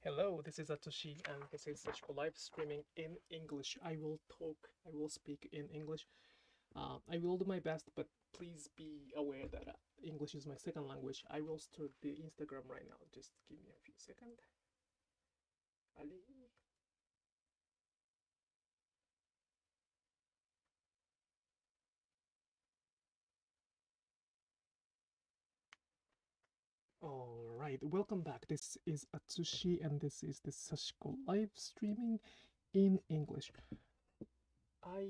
Hello, this is Atoshi, and this is Sashiko live streaming in English. I will speak in English. I will do my best, but please be aware that English is my second language. I will start the Instagram right now. Just give me a few seconds. Ali. Alright, welcome back. This is Atsushi, and this is the Sashiko live streaming in English. I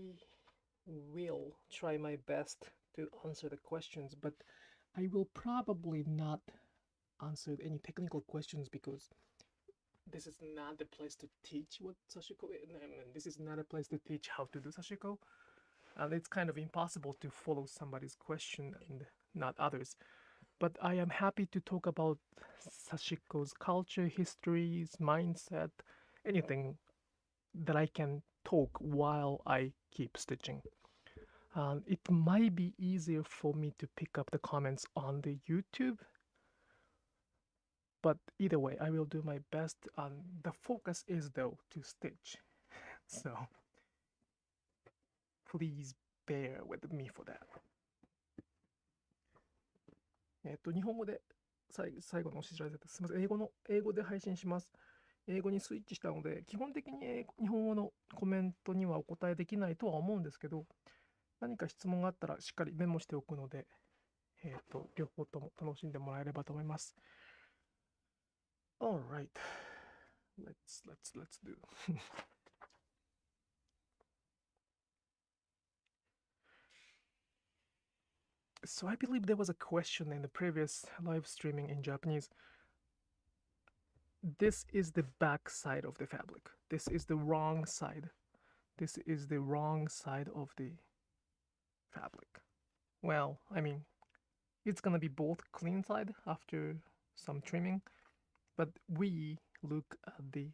will try my best to answer the questions, but I will probably not answer any technical questions because this is not the place to teach what Sashiko is. And this is not a place to teach how to do Sashiko. And it's kind of impossible to follow somebody's question and not others. But I am happy to talk about Sashiko's culture, histories, mindset, anything that I can talk while I keep stitching. It might be easier for me to pick up the comments on the YouTube, but either way, I will do my best. The focus is though to stitch, so please bear with me for that. 日本語で最後のお知らせです。すみません。英語で配信します。英語にスイッチしたので、基本的に日本語のコメントにはお答えできないとは思うんですけど、何か質問があったらしっかりメモしておくので、両方とも楽しんでもらえればと思います。Alright, let's do. So I believe there was a question in the previous live streaming in Japanese. This is the back side of the fabric. This is the wrong side. This is the wrong side of the fabric. Well, I mean, it's gonna be both clean side after some trimming, but we look at the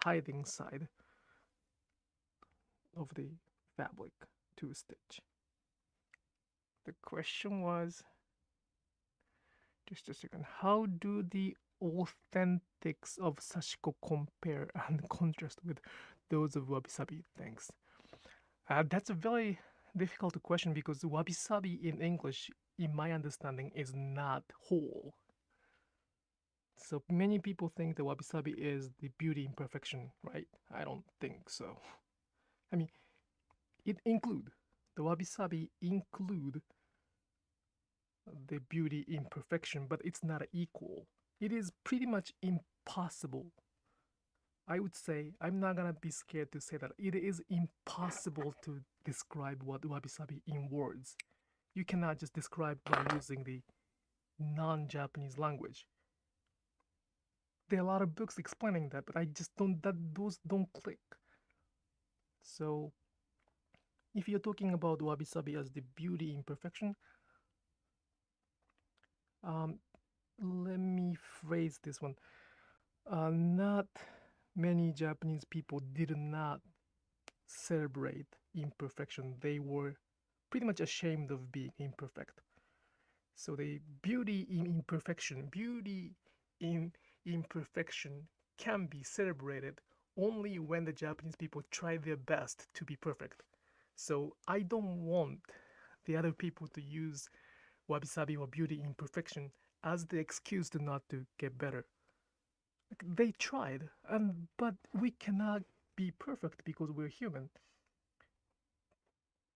hiding side of the fabric to stitch. The question was, just a second, how do the authentics of Sashiko compare and contrast with those of Wabi-Sabi? Thanks. That's a very difficult question because Wabi-Sabi in English, in my understanding, is not whole. So many people think the Wabi-Sabi is the beauty in perfection, right? I don't think so. I mean, the Wabi-Sabi include the beauty in perfection, but it's not equal. It is pretty much impossible. I would say, I'm not gonna be scared to say that it is impossible to describe what Wabi-Sabi in words. You cannot just describe by using the non-Japanese language. There are a lot of books explaining that, but I just those don't click. So, if you're talking about Wabi-Sabi as the beauty in perfection, let me phrase this one. Not many Japanese people did not celebrate imperfection. They were pretty much ashamed of being imperfect. So the beauty in imperfection can be celebrated only when the Japanese people try their best to be perfect. So I don't want the other people to use wabi-sabi or beauty imperfection as the excuse to not to get better. They tried, but we cannot be perfect because we're human.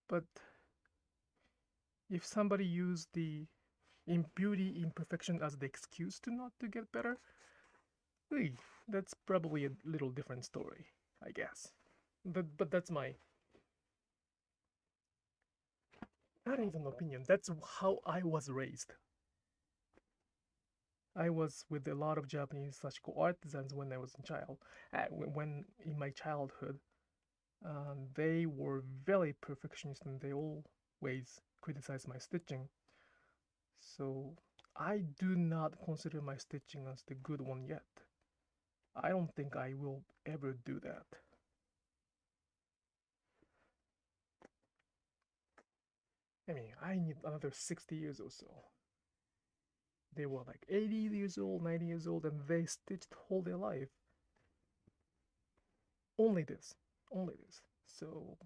But if somebody used the beauty imperfection as the excuse to not to get better, that's probably a little different story, I guess. But that's my not even opinion. That's how I was raised. I was with a lot of Japanese Sashiko artisans when I was a child. When in my childhood, they were very perfectionist and they always criticized my stitching. So I do not consider my stitching as the good one yet. I don't think I will ever do that. I mean, I need another 60 years or so. They were like 80 years old, 90 years old, and they stitched all their life. Only this, only this. So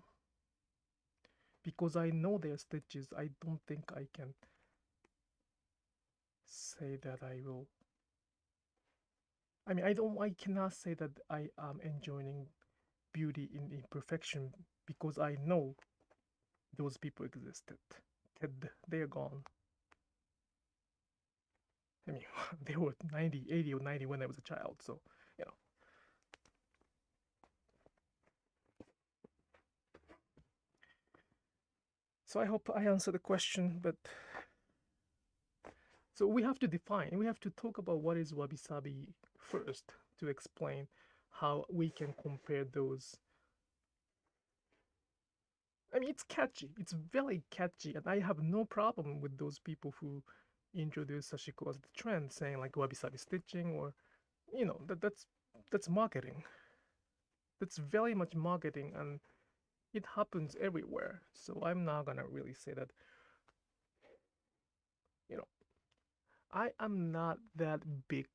because I know their stitches, I don't think I can say that I will. I mean, I cannot say that I am enjoying beauty in imperfection because I know those people existed. They're gone. I mean, they were 90, 80 or 90 when I was a child, so, you know. So I hope I answered the question, but so we have to define, we have to talk about what is wabi-sabi first to explain how we can compare those. I mean, it's catchy. It's very catchy, and I have no problem with those people who introduce Sashiko as the trend, saying like wabi-sabi stitching, or that's marketing. That's very much marketing, and it happens everywhere. So I'm not gonna really say that. You know, I am not that big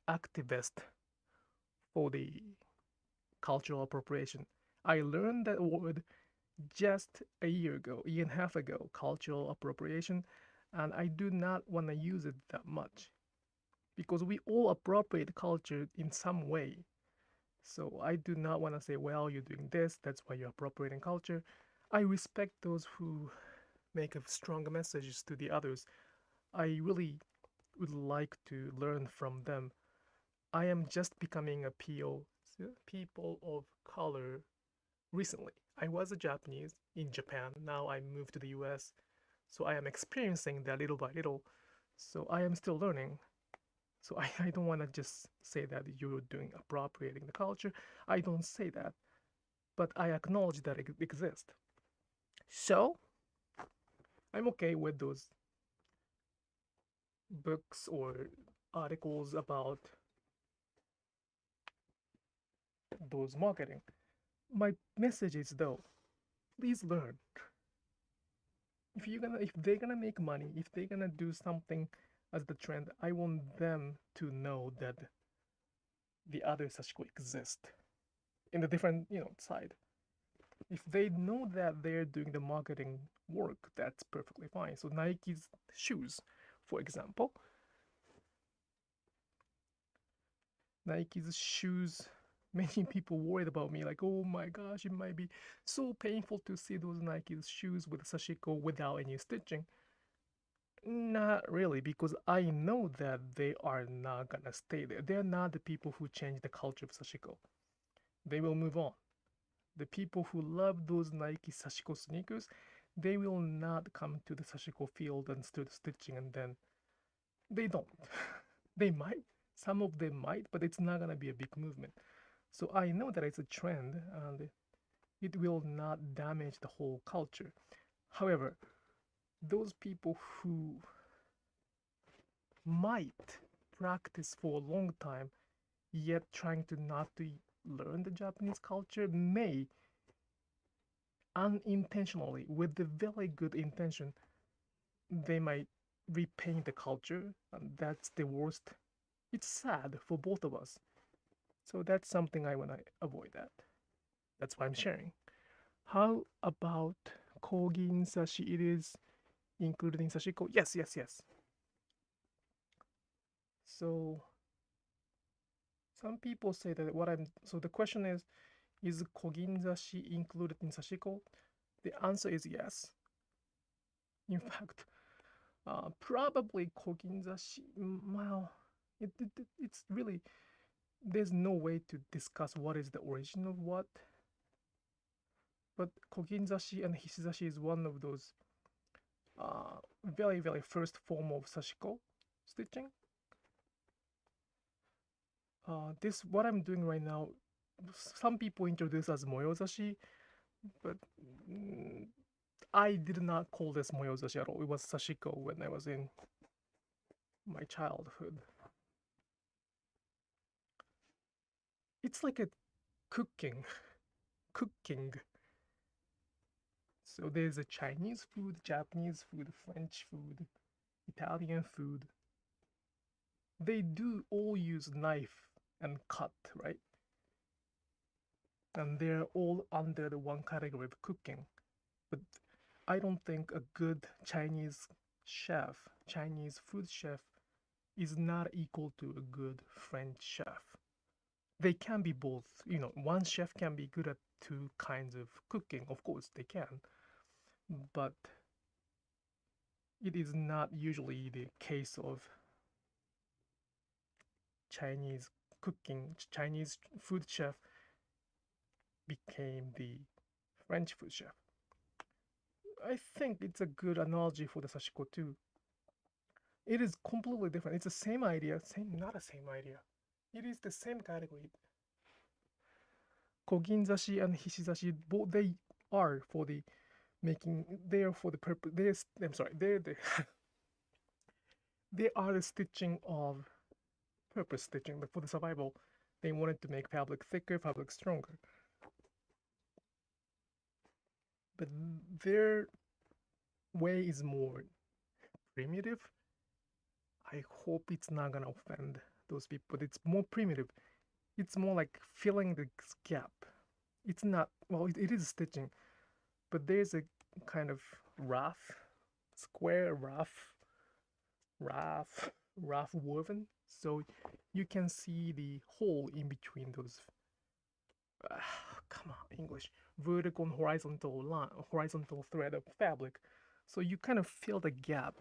activist for the cultural appropriation. I learned that word just a year and a half ago, cultural appropriation, and I do not want to use it that much because we all appropriate culture in some way. So I do not want to say, well, you're doing this, that's why you're appropriating culture. I respect those who make a strong messages to the others. I really would like to learn from them. I am just becoming a PO, people of color, recently. I was a Japanese in Japan. Now I moved to the US. So I am experiencing that little by little. So I am still learning. So I don't want to just say that you're doing appropriating the culture. I don't say that. But I acknowledge that it exists. So I'm okay with those books or articles about those marketing. My message is though, please learn. If they're gonna make money, if they're gonna do something as the trend, I want them to know that the other Sashiko exist in the different side. If they know that they're doing the marketing work, that's perfectly fine. So Nike's shoes, for example, Nike's shoes. Many people worried about me, like, oh my gosh, it might be so painful to see those Nike's shoes with Sashiko without any stitching. Not really, because I know that they are not gonna stay there. They're not the people who change the culture of Sashiko. They will move on. The people who love those Nike Sashiko sneakers, they will not come to the Sashiko field and start stitching, and then they don't. They might. Some of them might, but it's not gonna be a big movement. So I know that it's a trend and it will not damage the whole culture. However, those people who might practice for a long time, yet trying to not to learn the Japanese culture may unintentionally, with the very good intention, they might repaint the culture, and that's the worst. It's sad for both of us. So that's something I want to avoid that. That's why I'm sharing. How about Koginsashi? It is included in Sashiko? Yes, yes, yes. So some people say that so the question is Koginsashi included in Sashiko? The answer is yes. In fact, probably Koginsashi, well, it's really, there's no way to discuss what is the origin of what. But Koginsashi and Hishizashi is one of those very, very first form of Sashiko stitching. This, what I'm doing right now, some people introduce as Moyozashi, but I did not call this Moyozashi at all. It was Sashiko when I was in my childhood. It's like a cooking. So there's a Chinese food, Japanese food, French food, Italian food. They do all use knife and cut, right? and they're all under the one category of cooking. But I don't think a good Chinese chef, Chinese food chef, is not equal to a good French chef. They can be both. One chef can be good at two kinds of cooking. Of course, they can. But it is not usually the case of Chinese cooking. Chinese food chef became the French food chef. I think it's a good analogy for the Sashiko too. It is completely different. It's the same idea, not the same idea. It is the same category. Koginsashi and Hishizashi, both they are for the making. They are for the purpose. I'm sorry. They are the stitching of purpose stitching. But for the survival, they wanted to make fabric thicker, fabric stronger. But their way is more primitive. I hope it's not gonna offend those people, but it's more primitive. It's more like filling the gap. It's not, well, it is stitching, but there's a kind of rough, square, rough woven. So you can see the hole in between those, come on, English, vertical and horizontal line, horizontal thread of fabric. So you kind of fill the gap.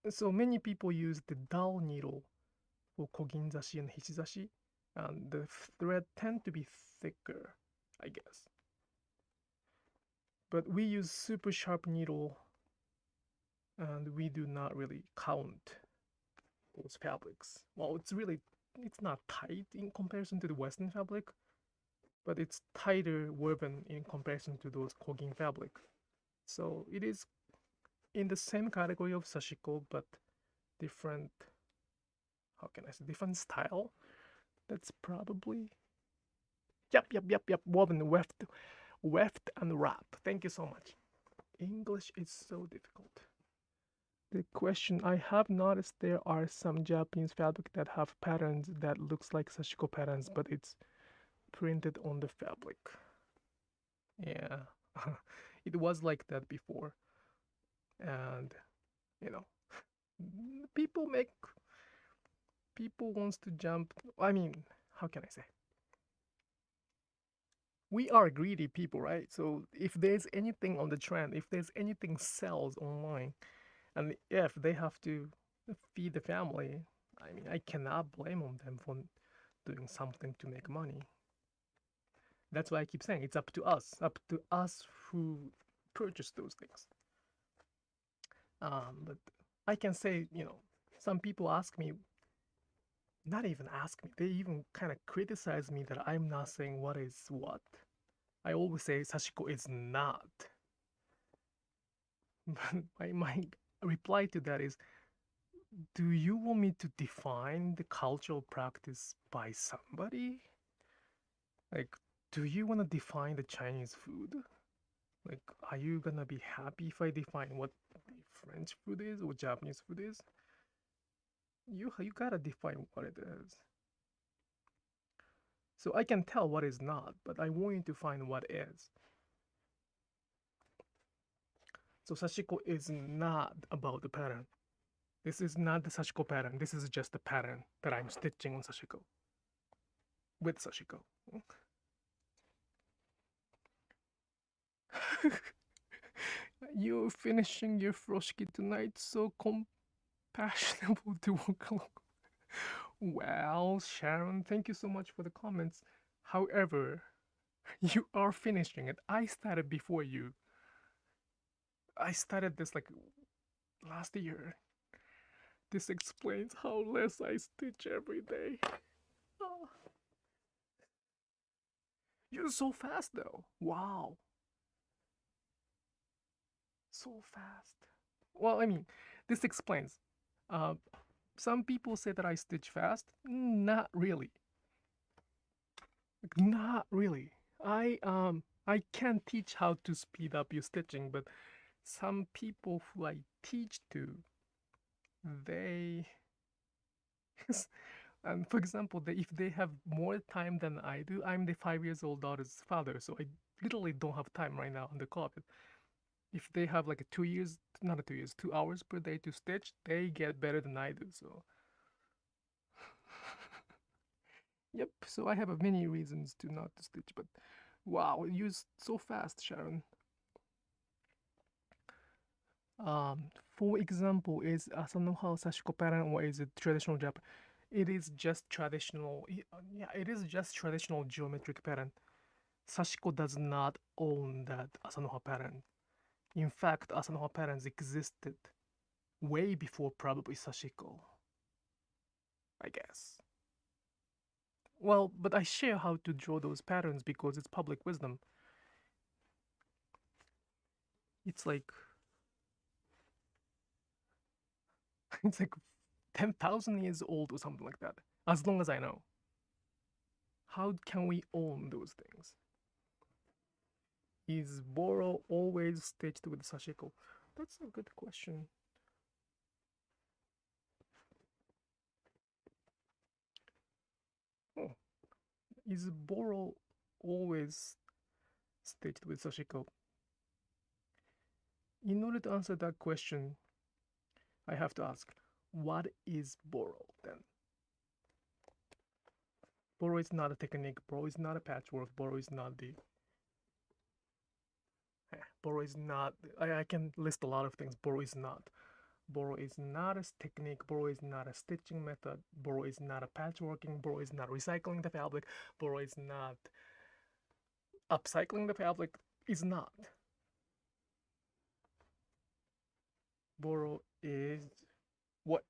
So many people use the dull needle for koginzashi and hishizashi, and the thread tend to be thicker, I guess. But we use super sharp needle, and we do not really count those fabrics. Well, it's not tight in comparison to the Western fabric, but it's tighter woven in comparison to those kogin fabric. So it is in the same category of Sashiko, but different, how can I say, different style. That's probably, yep, woven, weft and wrap. Thank you so much. English is so difficult. The question, I have noticed there are some Japanese fabric that have patterns that looks like Sashiko patterns, but it's printed on the fabric. Yeah, it was like that before. And, you know, people wants to jump. I mean, how can I say? We are greedy people, right? So if there's anything on the trend, if there's anything sells online, and if they have to feed the family, I mean, I cannot blame on them for doing something to make money. That's why I keep saying it's up to us who purchase those things. But I can say, some people ask me, not even ask me, they even kind of criticize me that I'm not saying what is what. I always say Sashiko is not. But my reply to that is, do you want me to define the cultural practice by somebody? Like, do you want to define the Chinese food? Like, are you gonna be happy if I define what the French food is or Japanese food is? You gotta define what it is. So I can tell what is not, but I want you to find what is. So Sashiko is not about the pattern. This is not the Sashiko pattern. This is just the pattern that I'm stitching on Sashiko. With Sashiko. You're finishing your furoshiki tonight, so compassionable to walk along. Well, Sharon, thank you so much for the comments. However, you are finishing it. I started before you. I started this like last year. This explains how less I stitch every day. Oh. You're so fast though. Wow. So fast. Well, I mean, this explains. Uh, some people say that I stitch fast. Not really. Not really. I can teach how to speed up your stitching, but some people who I teach to, they And for example, if they have more time than I do, I'm the 5 years old daughter's father, so I literally don't have time right now on the carpet. If they have like a 2 years, not a 2 years, 2 hours per day to stitch, they get better than I do. So, yep. So I have many reasons to not to stitch, but wow, you're so fast, Sharon. For example, is Asanoha Sashiko pattern or is it traditional Japan? It is just traditional. Yeah, it is just traditional geometric pattern. Sashiko does not own that Asanoha pattern. In fact, Asanoha patterns existed way before probably Sashiko, I guess. Well, but I share how to draw those patterns because it's public wisdom. It's like it's like 10,000 years old or something like that. As long as I know. How can we own those things? Is Boro always stitched with Sashiko? That's a good question. Oh, is Boro always stitched with Sashiko? In order to answer that question, I have to ask, what is Boro then? Boro is not a technique, Boro is not a patchwork, Boro is not the. Boro is not. I can list a lot of things. Boro is not. Boro is not a technique. Boro is not a stitching method. Boro is not a patchworking. Boro is not recycling the fabric. Boro is not upcycling the fabric. Is not. Boro is what?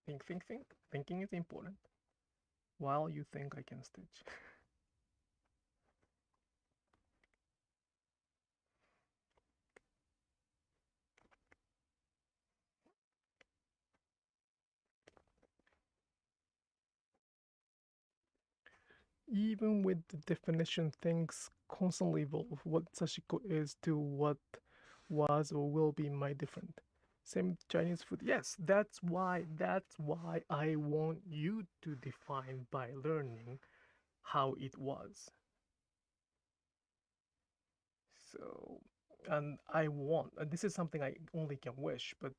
Think, think, think. Thinking is important. While you think I can stitch. Even with the definition, things constantly evolve. What Sashiko is to what was or will be my different. Same Chinese food. Yes, that's why I want you to define by learning how it was. So, and I want, and this is something I only can wish, but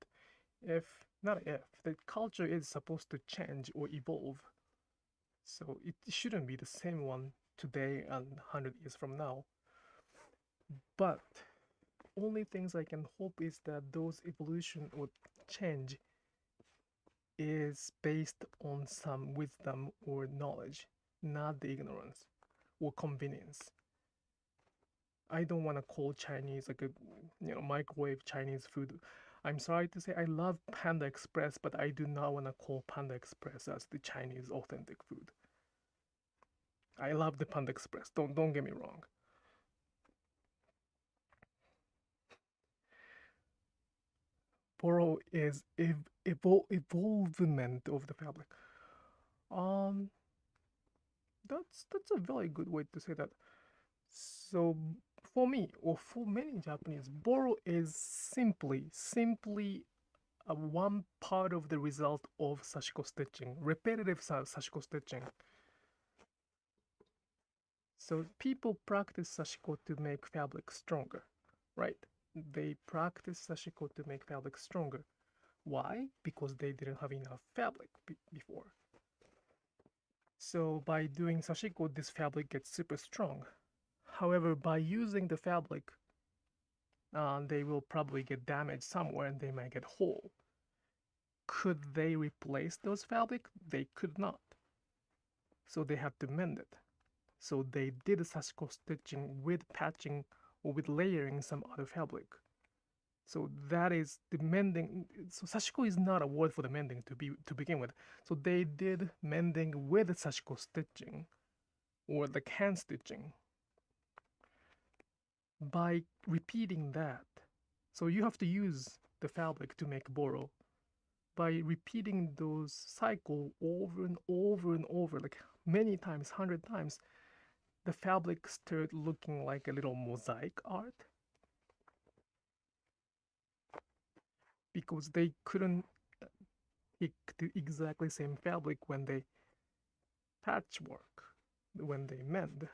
if, not if, the culture is supposed to change or evolve, so it shouldn't be the same one today and 100 years from now. But only things I can hope is that those evolution or change is based on some wisdom or knowledge, not the ignorance or convenience. I don't want to call Chinese like a microwave Chinese food. I'm sorry to say I love Panda Express, but I do not want to call Panda Express as the Chinese authentic food. I love the Panda Express. Don't get me wrong. Boro is evolvement of the fabric. Um, that's a very good way to say that. So for me or for many Japanese, Boro is simply a one part of the result of Sashiko stitching, repetitive Sashiko stitching. So people practice Sashiko to make fabric stronger, right? They practice Sashiko to make fabric stronger. Why? Because they didn't have enough fabric before. So by doing Sashiko, this fabric gets super strong. However, by using the fabric, they will probably get damaged somewhere and they might get whole. Could they replace those fabric? They could not. So they have to mend it. So they did Sashiko stitching with patching or with layering some other fabric. So that is the mending. So Sashiko is not a word for the mending to begin with. So they did mending with Sashiko stitching or the hand stitching by repeating that. So you have to use the fabric to make Boro. By repeating those cycle over and over and over, like many times, 100 times, the fabric started looking like a little mosaic art because they couldn't. pick the exactly same fabric when they patchwork, when they mend.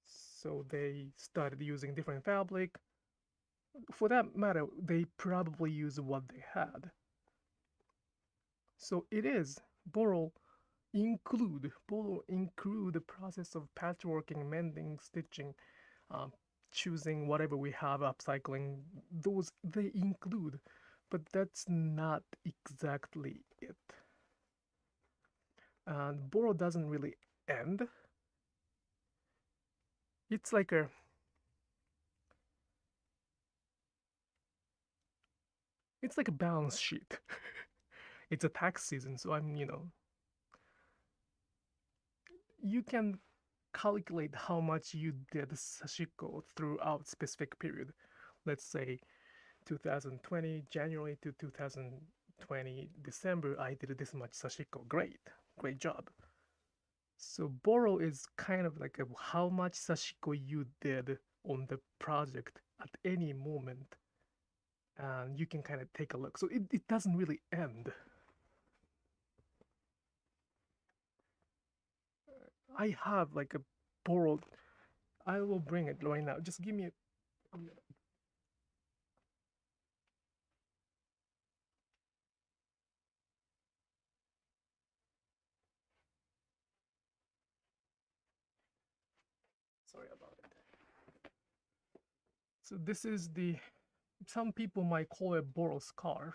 So they started using different fabric. For that matter, they probably used what they had. So it is Boro include the process of patchworking, mending, stitching, um, choosing whatever we have, upcycling. Those they include, but that's not exactly it. And Boro doesn't really end. It's like a it's like a balance sheet. It's a tax season, so you can calculate how much you did Sashiko throughout specific period. Let's say 2020 January to 2020 December, I did this much Sashiko. Great job. So Boro is kind of like how much Sashiko you did on the project at any moment, and you can kind of take a look. So it doesn't really end. I have like a Boro. I will bring it right now. Just give me a minute. Sorry about it. So this is the, some people might call it Boro scarf.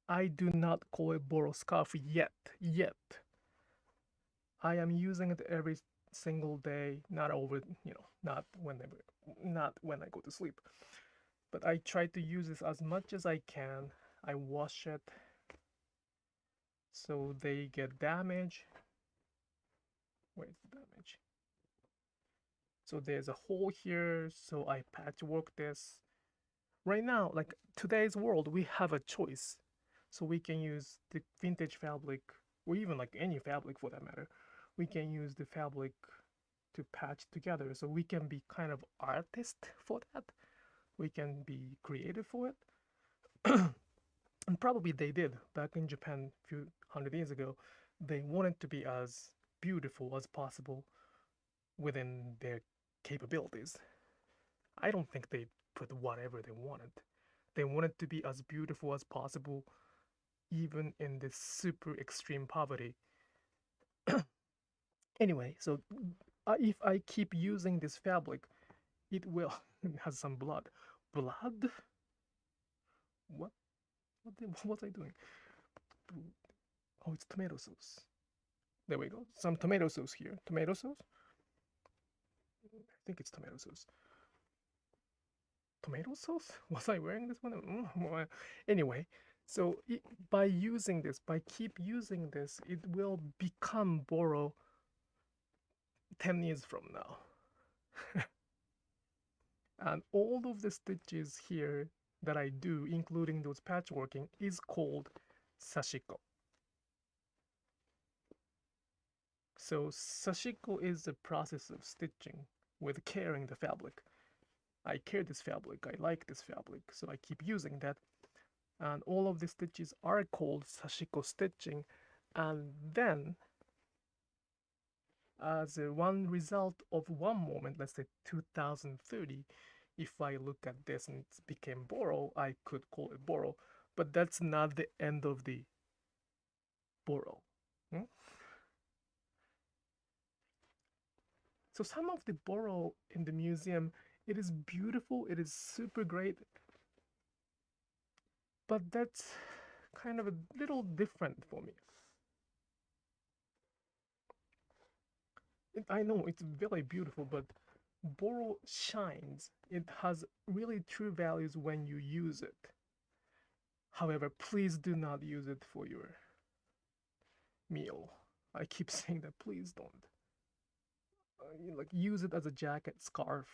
I do not call it Boro scarf yet. Yet. I am using it every single day, not over, not whenever, not when I go to sleep. But I try to use this as much as I can. I wash it so they get damage. Where's the damage? So there's a hole here, so I patchwork this. Right now, like today's world, we have a choice. So we can use the vintage fabric, or even like any fabric for that matter. We can use the fabric to patch together. So we can be kind of artist for that. We can be creative for it. And probably they did back in Japan a few hundred years ago. They wanted to be as beautiful as possible within their capabilities. I don't think they put whatever they wanted. They wanted to be as beautiful as possible, even in this super extreme poverty. Anyway, so if I keep using this fabric, it will it has some blood. Blood? What? What was I doing? Oh, it's tomato sauce. There we go. Some tomato sauce here. Tomato sauce? I think it's tomato sauce. Tomato sauce? Was I wearing this one? Anyway, so by using this, by keep using this, it will become Boro 10 years from now. And all of the stitches here that I do, including those patchworking, is called Sashiko. So Sashiko is the process of stitching with caring the fabric. I care this fabric, I like this fabric, so I keep using that. And all of the stitches are called Sashiko stitching. And then, as one result of one moment, let's say 2030, if I look at this and it became Boro, I could call it Boro. But that's not the end of the Boro. Hmm? So some of the Boro in the museum, it is beautiful, it is super great, but that's kind of a little different for me. I know it's very beautiful, but Boro shines. It has really true values when you use it. However, please do not use it for your meal. I keep saying that, please don't. Like use it as a jacket, scarf.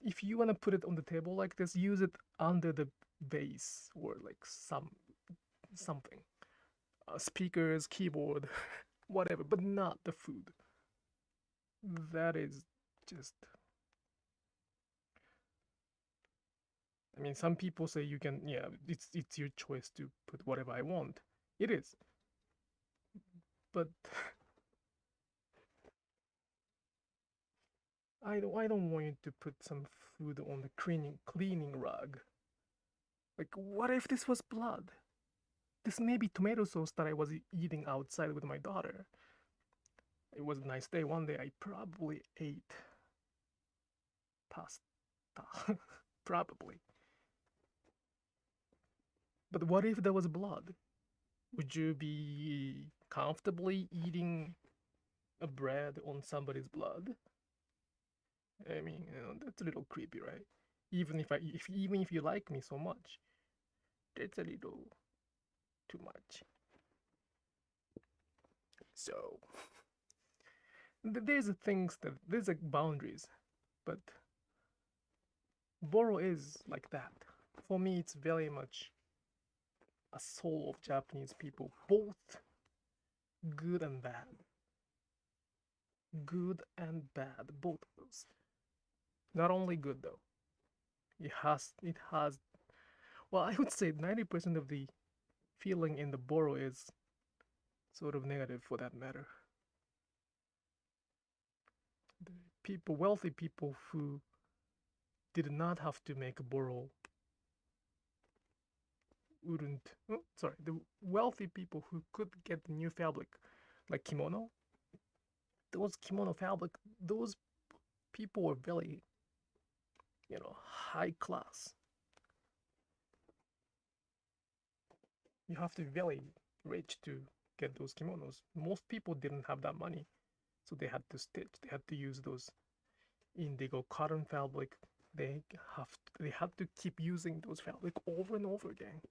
If you want to put it on the table like this, use it under the vase or like something. Speakers, keyboard, whatever, but not the food. That is just. mean, some people say you can, yeah, it's your choice to put whatever I want. It is. But I don't want you to put some food on the cleaning rug. Like, what if this was blood? This may be tomato sauce that I was eating outside with my daughter. It was a nice day. One day I probably ate pasta. Probably. But what if there was blood? Would you be comfortably eating a bread on somebody's blood? I mean, that's a little creepy, right? Even if you like me so much, that's a little too much. So there's things that there's boundaries, but Boro is like that. For me, it's very much a soul of Japanese people, both good and bad. Good and bad, both of those. Not only good though. It has well, I would say 90% of the feeling in the Boro is sort of negative for that matter. The people, wealthy people who did not have to make a Boro wouldn't. Oh, sorry, the wealthy people who could get the new fabric, like kimono, those kimono fabric, those people were very, high class. You have to be very rich to get those kimonos. Most people didn't have that money, so they had to stitch. They had to use those indigo cotton fabric. They had to keep using those fabric over and over again.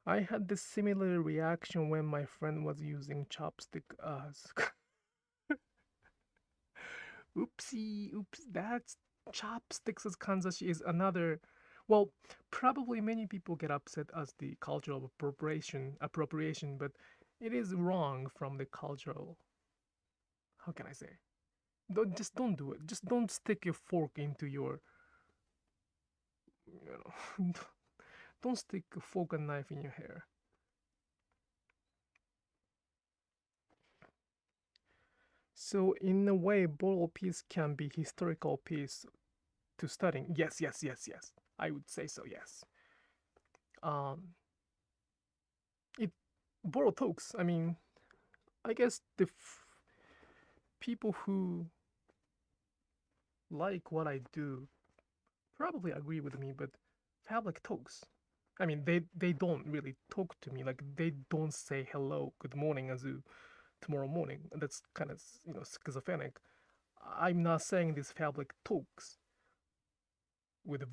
I had this similar reaction when my friend was using chopstick as oopsie, oops, that's chopsticks as kanzashi is another. Well, probably many people get upset as the cultural appropriation, but it is wrong from the cultural. How can I say? Don't do it. Just don't stick your fork into your, you know, don't stick a fork and knife in your hair. So in a way, Boro piece can be historical piece to studying. Yes, yes, yes, yes. I would say so. Yes. Um, it Boro talks. I mean, I guess the people who like what I do probably agree with me, but fabric talks. I mean, they don't really talk to me. Like they don't say hello, good morning, Azu, tomorrow morning. That's kind of schizophrenic. I'm not saying this fabric talks with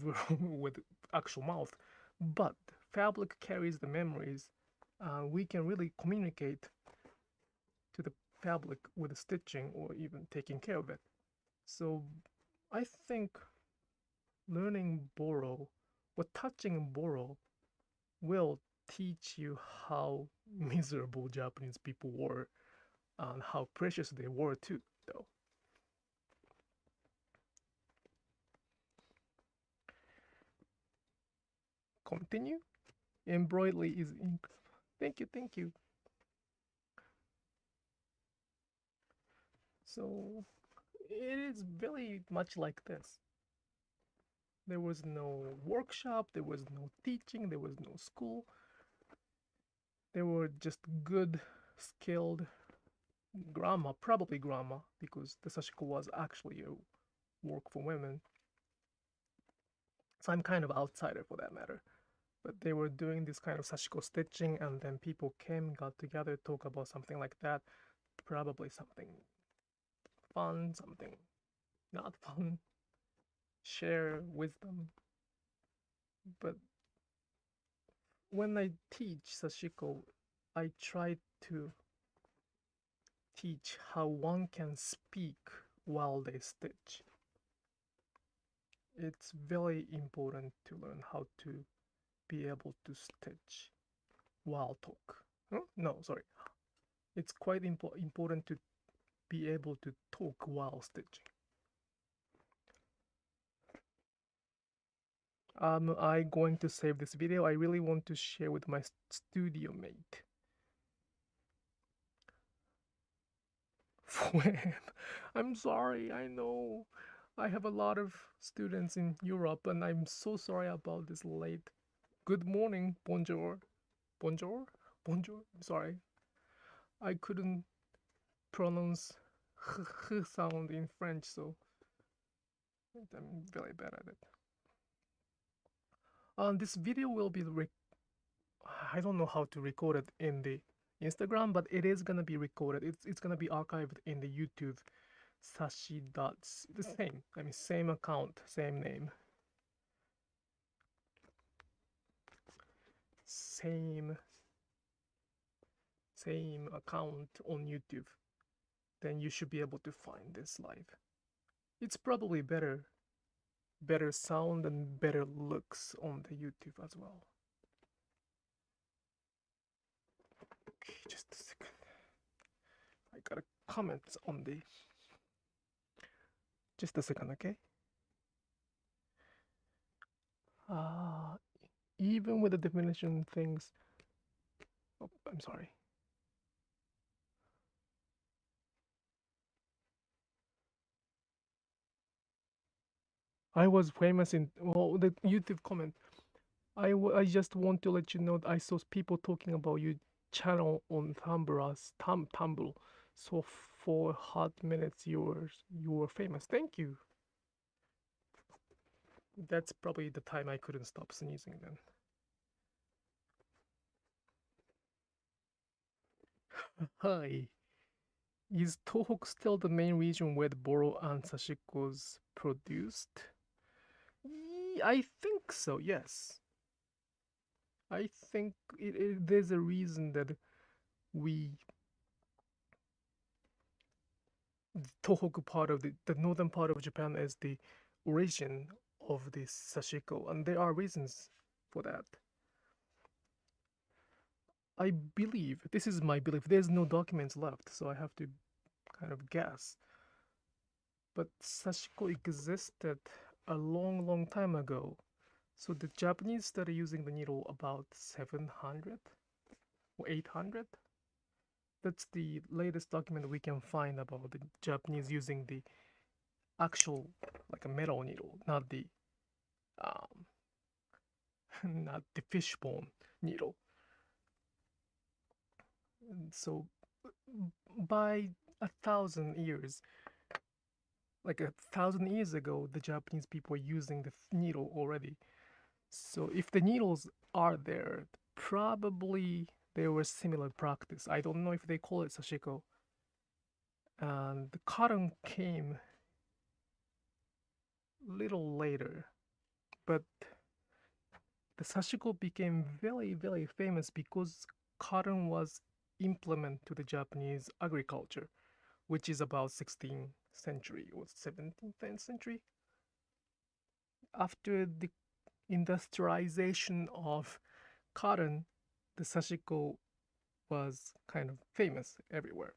with actual mouth, but fabric carries the memories. We can really communicate to the fabric with stitching or even taking care of it. So I think learning Boro or touching Boro will teach you how miserable Japanese people were and how precious they were too, though. Continue. Embroidery is thank you, thank you. So it is very much like this. There was no workshop, there was no teaching, there was no school. There were just good, skilled grandma, probably grandma, because the Sashiko was actually a work for women. So I'm kind of outsider for that matter. But they were doing this kind of Sashiko stitching, and then people came, got together, talk about something like that. Probably something fun, something not fun, share wisdom. But when I teach Sashiko, I try to teach how one can speak while they stitch. It's very important to learn how to be able to stitch while talk. Huh? No, sorry. It's quite important to be able to talk while stitching. I going to save this video. I really want to share with my studio mate. I'm sorry, I know. I have a lot of students in Europe and I'm so sorry about this late. Good morning, bonjour. Bonjour? Bonjour? I'm sorry. I couldn't pronounce sound in French, so I'm very bad at it. This video will be I don't know how to record it in the Instagram, but it is gonna be recorded. It's gonna be archived in the YouTube Sashi dots the same. I mean same account, same name. Same account on YouTube. Then you should be able to find this live. It's probably better sound and better looks on the YouTube as well. Okay, just a second. I got a comment on the. Just a second, okay? Even with the definition things. Oh, I'm sorry. I was famous in the YouTube comment. I just want to let you know that I saw people talking about your channel on Tumblr. So for hot minutes you were famous. Thank you. That's probably the time I couldn't stop sneezing then. Hi. Is Tohoku still the main region where the Boro and Sashiko's produced? I think so, yes. I think there's a reason that we Tohoku part of the northern part of Japan is the origin of this Sashiko, and there are reasons for that. I believe, this is my belief, there's no documents left, so I have to kind of guess. But Sashiko existed a long time ago. So the Japanese started using the needle about 700 or 800. That's the latest document we can find about the Japanese using the actual, like a metal needle, not the not the fishbone needle. So by 1,000 years, like 1,000 years ago, the Japanese people were using the needle already. So if the needles are there, probably there was similar practice. I don't know if they call it Sashiko. And the cotton came little later, but the Sashiko became very famous because cotton was implemented to the Japanese agriculture, which is about 16th century or 17th century. After the industrialization of cotton, the Sashiko was kind of famous everywhere.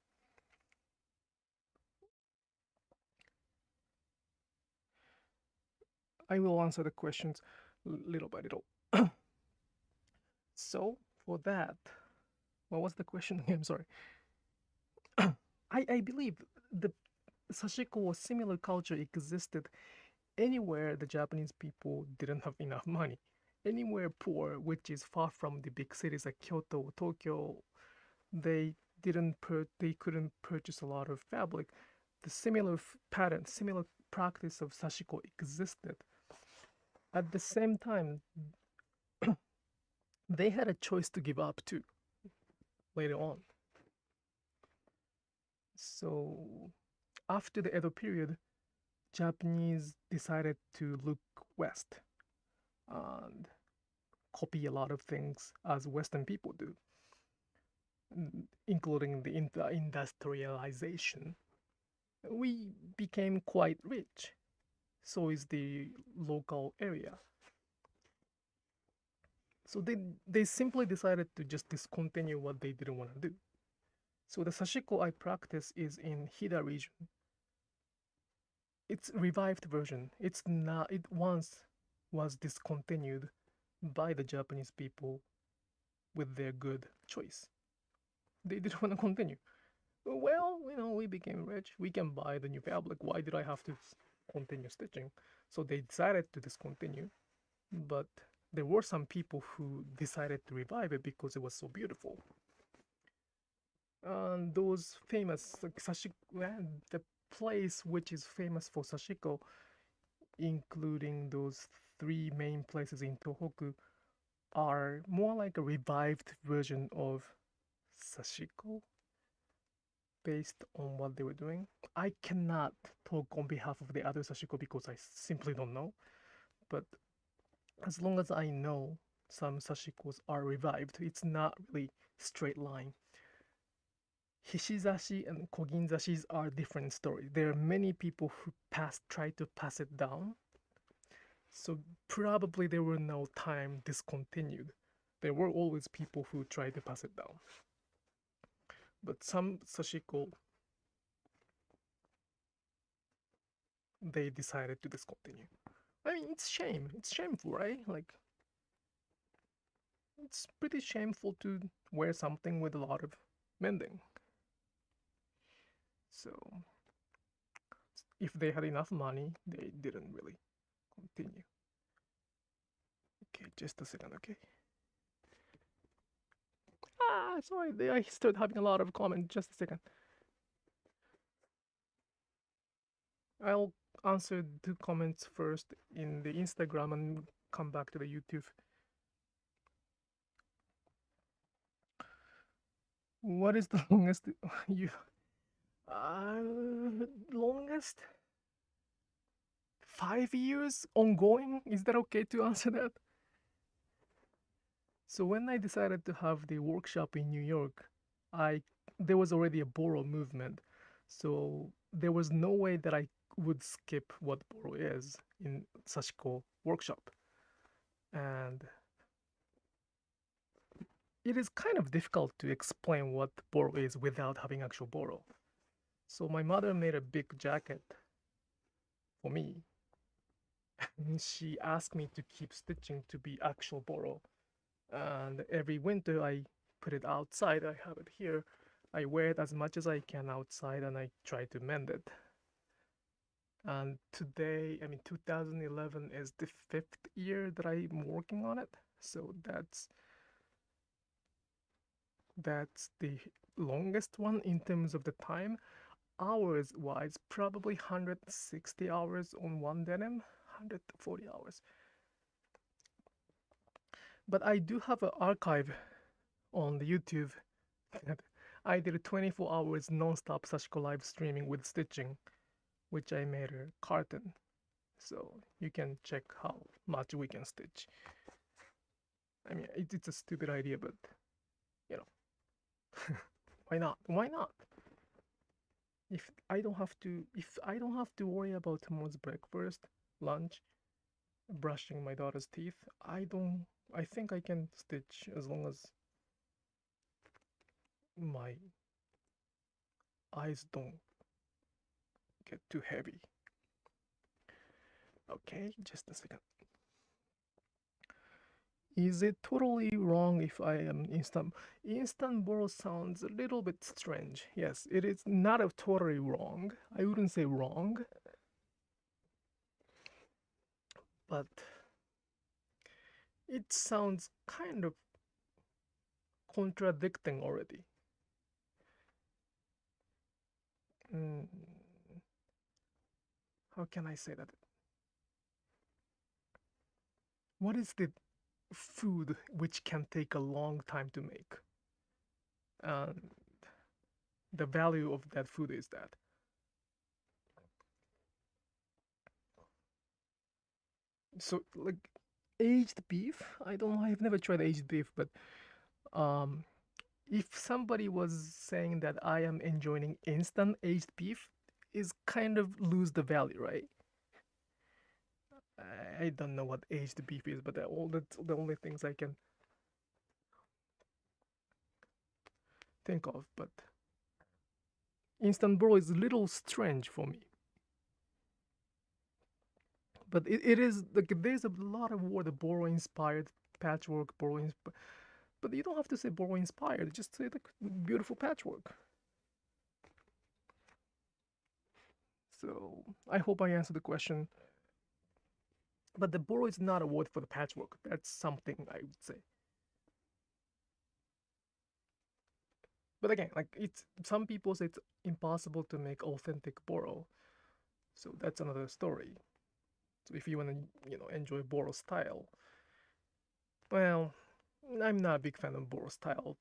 I will answer the questions little by little. So for that, what was the question? I'm sorry. I believe the Sashiko or similar culture existed anywhere the Japanese people didn't have enough money. Anywhere poor, which is far from the big cities like Kyoto or Tokyo, they couldn't purchase a lot of fabric. The similar pattern, similar practice of Sashiko existed. At the same time, they had a choice to give up too later on. So after the Edo period, Japanese decided to look west and copy a lot of things as Western people do, including the industrialization. We became quite rich. So is the local area. So they simply decided to just discontinue what they didn't want to do. So the Sashiko I practice is in Hida region. It's revived version. It's not. It once was discontinued by the Japanese people with their good choice. They didn't want to continue. Well, we became rich. We can buy the new fabric. Why did I have to continue stitching? So they decided to discontinue. But there were some people who decided to revive it because it was so beautiful. And those famous Sashiko, the place which is famous for Sashiko, including those three main places in Tohoku, are more like a revived version of Sashiko based on what they were doing. I cannot talk on behalf of the other Sashiko because I simply don't know. But as long as I know some Sashikos are revived, it's not really straight line. Hishizashi and Koginzashis are different stories. There are many people who try to pass it down. So probably there were no time discontinued. There were always people who tried to pass it down. But some Sashiko, they decided to discontinue. I mean, it's shame. It's shameful, right? Like, it's pretty shameful to wear something with a lot of mending. So, if they had enough money, they didn't really continue. Okay, just a second, okay? Sorry, I started having a lot of comments. Just a second. I'll answer the comments first in the Instagram and come back to the YouTube. What is the longest you longest 5 years ongoing? Is that okay to answer that? So when I decided to have the workshop in New York, there was already a Boro movement. So there was no way that I would skip what Boro is in Sashiko workshop. And it is kind of difficult to explain what Boro is without having actual Boro. So my mother made a big jacket for me. And she asked me to keep stitching to be actual Boro. And every winter I put it outside. I have it here. I wear it as much as I can outside and I try to mend it. And today, 2011 is the 5th year that I'm working on it. So that's the longest one in terms of the time. Hours wise, probably 160 hours on one denim, 140 hours. But I do have an archive on the YouTube. I did 24 hours non-stop Sashiko live streaming with stitching, which I made a carton. So you can check how much we can stitch. I mean, it's a stupid idea, but why not? Why not? If I don't have to worry about tomorrow's breakfast, lunch, brushing my daughter's teeth, I think I can stitch as long as my eyes don't get too heavy. Okay, just a second. Is it totally wrong if I am instant? Instant Boro sounds a little bit strange. Yes, it is not a totally wrong. I wouldn't say wrong. But it sounds kind of contradicting already. How can I say that? What is the food which can take a long time to make? And the value of that food is that. So, like, aged beef, I don't know, I've never tried aged beef, but if somebody was saying that I am enjoying instant aged beef, is kind of lose the value, right? I don't know what aged beef is, but that's the only things I can think of. But instant Boro is a little strange for me. But it is like there's a lot of word Boro inspired patchwork, but you don't have to say Boro inspired. Just say like beautiful patchwork. So I hope I answered the question. But the Boro is not a word for the patchwork. That's something I would say. But again, like it's some people say it's impossible to make authentic Boro. So that's another story. So if you want to, enjoy Boro style, well, I'm not a big fan of Boro style.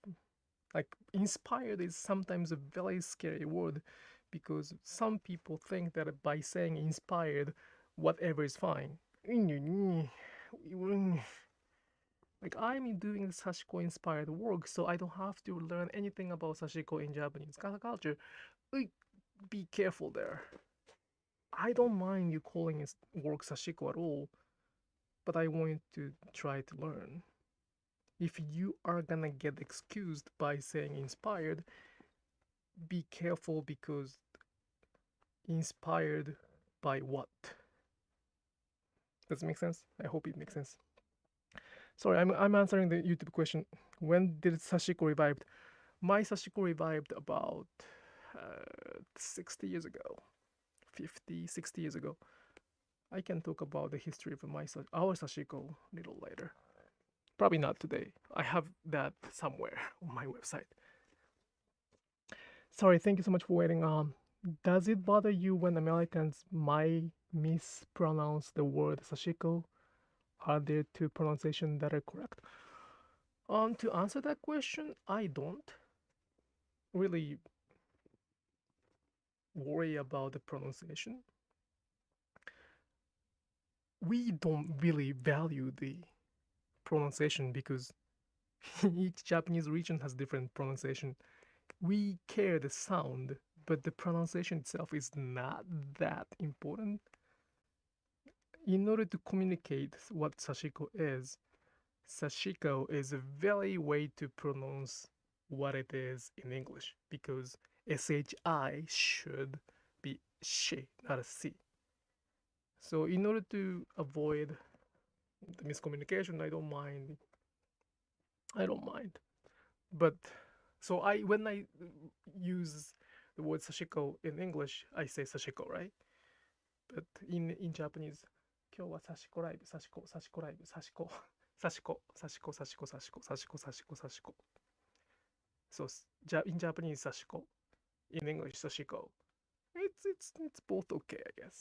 Like inspired is sometimes a very scary word because some people think that by saying inspired, whatever is fine. Like I'm doing Sashiko inspired work, so I don't have to learn anything about Sashiko in Japanese culture. Be careful there. I don't mind you calling it work Sashiko at all, but I want you to try to learn. If you are gonna get excused by saying inspired, be careful because inspired by what? Does it make sense? I hope it makes sense. Sorry, I'm answering the YouTube question. When did Sashiko revived? My Sashiko revived about 60 years ago, 50, 60 years ago. I can talk about the history of our Sashiko a little later. Probably not today. I have that somewhere on my website. Sorry, thank you so much for waiting. Does it bother you when Americans might mispronounce the word Sashiko? Are there two pronunciations that are correct? To answer that question, I don't really worry about the pronunciation. We don't really value the pronunciation because each Japanese region has different pronunciation. We care the sound, but the pronunciation itself is not that important. In order to communicate what Sashiko is, Sashiko is a very way to pronounce what it is in English because SHI should be she, not a C. So in order to avoid the miscommunication, I don't mind. I don't mind. But so when I use the word Sashiko in English, I say Sashiko, right? But in Japanese, 今日はサシコライブ、サシコ、サシコライブ、サシコ、サシコ、サシコ、サシコ、サシコ、サシコ、サシコ、サシコ。So in Japanese, Sashiko. In English, Sashiko. It's both okay, I guess.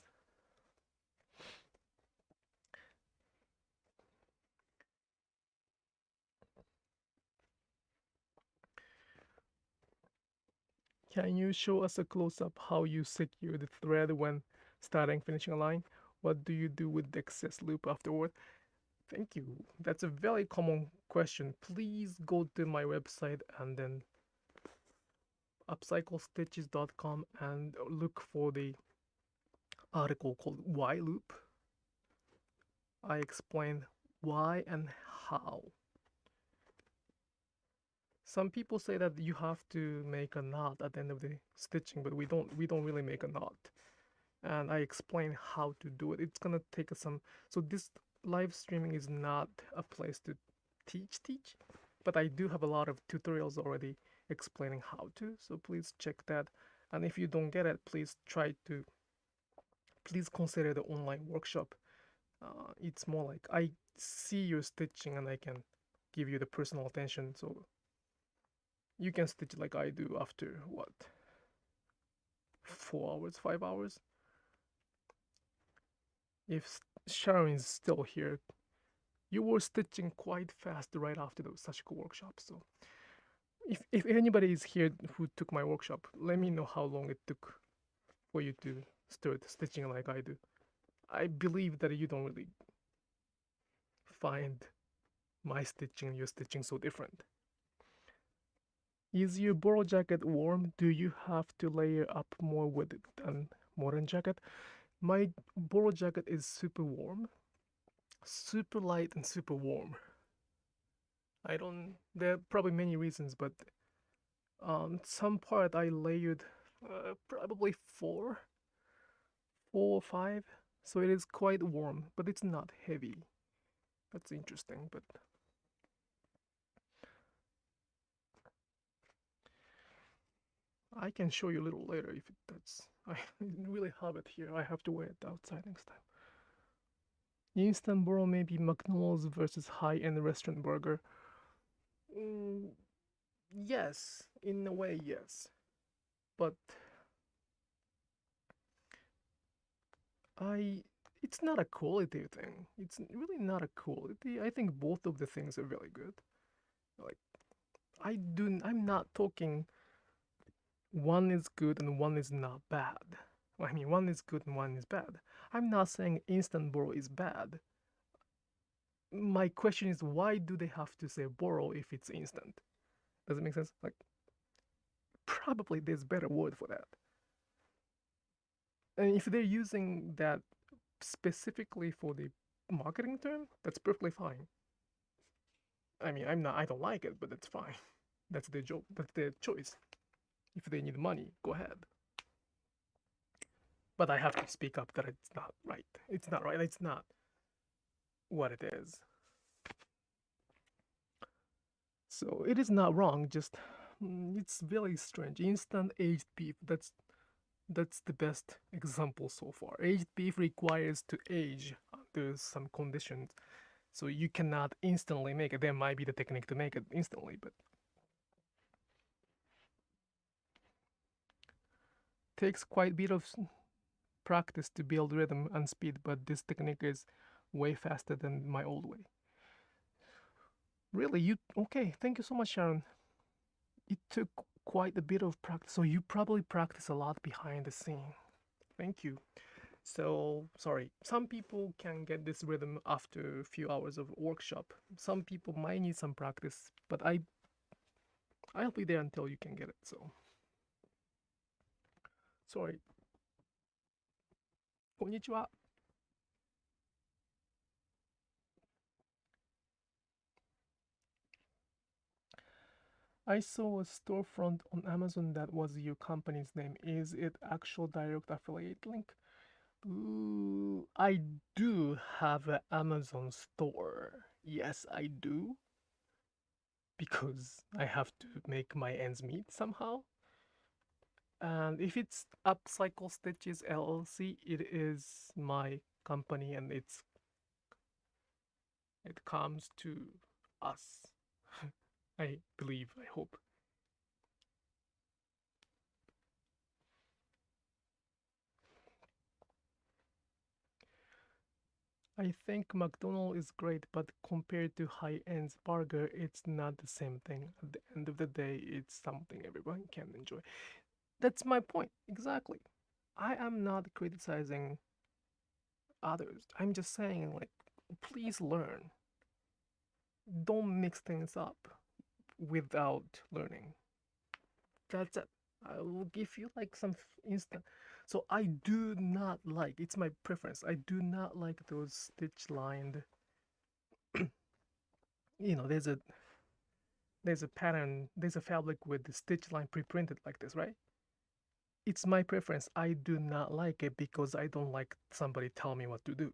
Can you show us a close-up how you secure the thread when starting finishing a line? What do you do with the excess loop afterward? Thank you. That's a very common question. Please go to my website and then upcyclestitches.com and look for the article called Why Loop. I explain why and how. Some people say that you have to make a knot at the end of the stitching, but we don't really make a knot. And I explain how to do it. It's gonna take us some. So this live streaming is not a place to teach, but I do have a lot of tutorials already explaining how to. So please check that. And if you don't get it, please consider the online workshop. It's more like I see your stitching and I can give you the personal attention. So you can stitch like I do after what? 4 hours, 5 hours? If Sharon is still here, you were stitching quite fast right after the Sashiko workshop. So if anybody is here who took my workshop, let me know how long it took for you to start stitching like I do. I believe that you don't really find my stitching and your stitching so different. Is your Boro jacket warm? Do you have to layer up more with it than modern jacket? My Boro jacket is super warm, super light and super warm. There are probably many reasons, but some part I layered probably four or five So it is quite warm, but it's not heavy. That's interesting, but I can show you a little later if that's. I really have it here. I have to wear it outside next time. Instant Boro may be McDonald's versus high-end restaurant burger. Mm, yes, in a way, yes. But it's not a quality thing. It's really not a quality. I think both of the things are really good. Like I'm not talking one is good and one is not bad. I mean, one is good and one is bad. I'm not saying instant Boro is bad. My question is, why do they have to say Boro if it's instant? Does it make sense? Like, probably there's a better word for that. And if they're using that specifically for the marketing term, that's perfectly fine. I mean, I don't like it, but that's fine. That's their job. That's their choice. If they need money, go ahead. But I have to speak up that it's not right. It's not right. It's not what it is. So it is not wrong. Just it's very strange. Instant aged beef. That's the best example so far. Aged beef requires to age under some conditions, so you cannot instantly make it. There might be the technique to make it instantly, but takes quite a bit of practice to build rhythm and speed. But this technique is way faster than my old way. Really, you okay? Thank you so much, Sharon. It took quite a bit of practice, so you probably practice a lot behind the scene. Thank you. So, sorry, some people can get this rhythm after a few hours of workshop. Some people might need some practice, but I'll be there until you can get it. So, sorry. Konnichiwa. I saw a storefront on Amazon that was your company's name. Is it actual direct affiliate link? Ooh, I do have an Amazon store. Yes, I do. Because I have to make my ends meet somehow. And if it's Upcycle Stitches LLC, it is my company and it comes to us. I believe, I hope. I think McDonald's is great, but compared to high-end burger, it's not the same thing. At the end of the day, it's something everyone can enjoy. That's my point, exactly. I am not criticizing others. I'm just saying, like, please learn. Don't mix things up without learning. That's it. I will give you like some instant. So I do not like. It's my preference. I do not like those stitch lined. There's a pattern. There's a fabric with the stitch line pre-printed like this, right? It's my preference. I do not like it because I don't like somebody tell me what to do.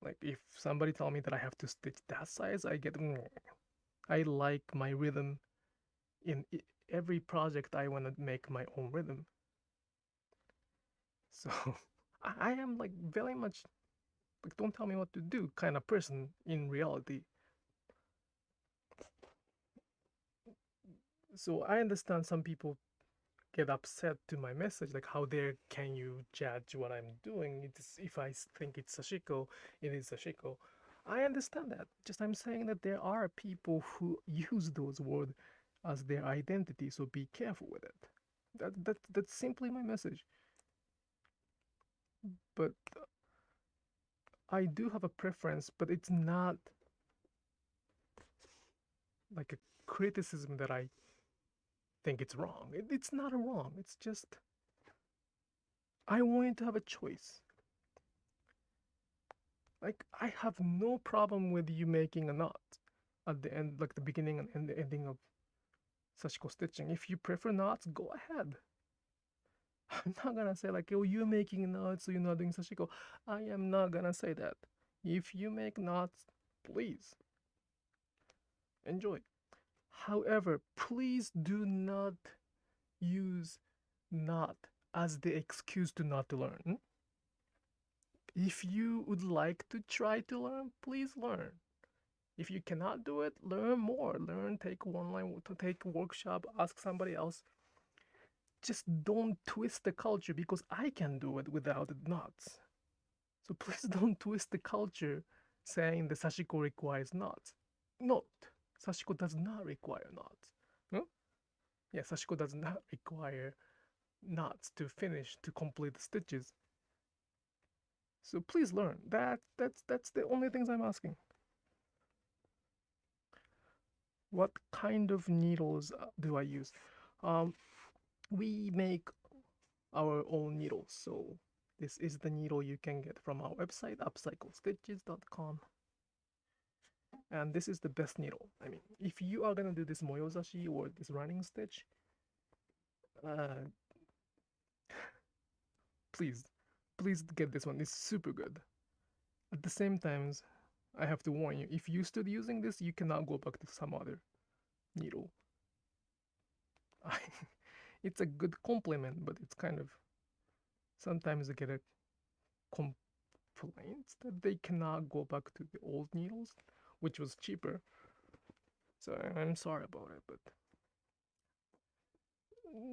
Like if somebody tell me that I have to stitch that size, I get. I like my rhythm. In every project, I want to make my own rhythm. So I am like very much like don't tell me what to do kind of person in reality. So I understand some people get upset to my message, like how dare can you judge what I'm doing? It's if I think it's Sashiko, it is Sashiko. I understand that. Just I'm saying that there are people who use those words as their identity, so be careful with it. That's simply my message. But I do have a preference, but it's not like a criticism that I think it's wrong. It's not wrong. It's just I want to have a choice. Like I have no problem with you making a knot at the end, like the beginning and the ending of Sashiko stitching. If you prefer knots, go ahead. I'm not gonna say like, oh, you're making knots, so you're not doing sashiko. I am not gonna say that. If you make knots, please enjoy. However, please do not use not as the excuse to not to learn. If you would like to try to learn, please learn. If you cannot do it, learn more. Learn, take online, take workshop, ask somebody else. Just don't twist the culture because I can do it without knots. So please don't twist the culture saying the Sashiko requires knots. Note, Sashiko does not require knots. Huh? Yeah, Sashiko does not require knots to finish, to complete the stitches. So please learn. That's the only things I'm asking. What kind of needles do I use? We make our own needles. So this is the needle you can get from our website, upcyclestitches.com. And this is the best needle. I mean, if you are gonna do this moyozashi or this running stitch, uh, please, please get this one. It's super good. At the same time, I have to warn you, if you stood using this, you cannot go back to some other needle. It's a good compliment, but it's kind of sometimes I get a complaints that they cannot go back to the old needles, which was cheaper. So I'm sorry about it, but